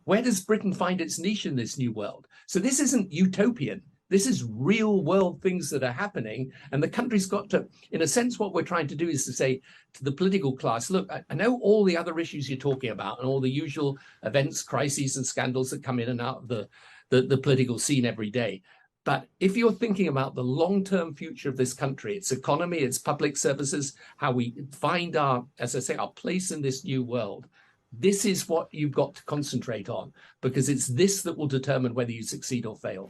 where does Britain find its niche in this new world? So this isn't utopian. This is real world things that are happening. And the country's got to, in a sense, what we're trying to do is to say to the political class, look, I know all the other issues you're talking about and all the usual events, crises, and scandals that come in and out of the political scene every day. But if you're thinking about the long-term future of this country, its economy, its public services, how we find our, as I say, our place in this new world, this is what you've got to concentrate on, because it's this that will determine whether you succeed or fail.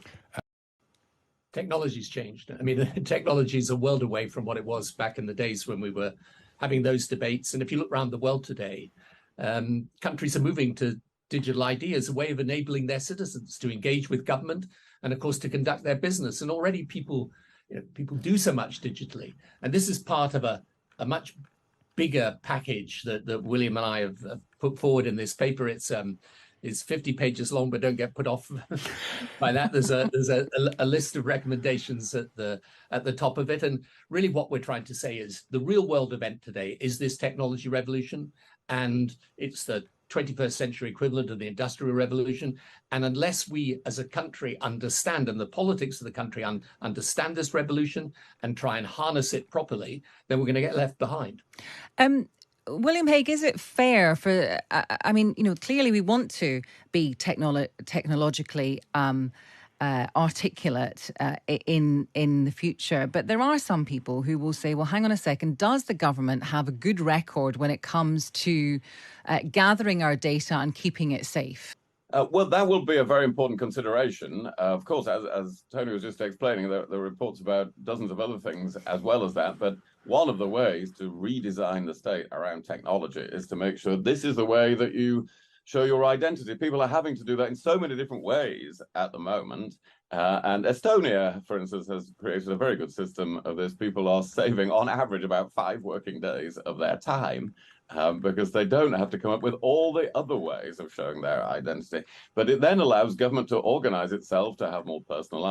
Technology's changed. I mean, technology is a world away from what it was back in the days when we were having those debates. And if you look around the world today, countries are moving to digital ID as a way of enabling their citizens to engage with government and, of course, to conduct their business. And already people do so much digitally. And this is part of a much bigger package that William and I have put forward in this paper. It's 50 pages long, but don't get put off by that. There's a list of recommendations at the top of it. And really what we're trying to say is the real world event today is this technology revolution, and it's the 21st century equivalent of the Industrial Revolution. And unless we as a country understand, and the politics of the country understand this revolution and try and harness it properly, then we're going to get left behind. William Haigh, is it fair for, I mean, clearly we want to be technologically articulate in the future, but there are some people who will say, well, hang on a second, does the government have a good record when it comes to gathering our data and keeping it safe? Well, that will be a very important consideration. Of course, as Tony was just explaining, there are reports about dozens of other things as well as that. But one of the ways to redesign the state around technology is to make sure this is the way that you show your identity. People are having to do that in so many different ways at the moment. And Estonia, for instance, has created a very good system of this. People are saving, on average, about 5 working days of their time because they don't have to come up with all the other ways of showing their identity. But it then allows government to organize itself to have more personalized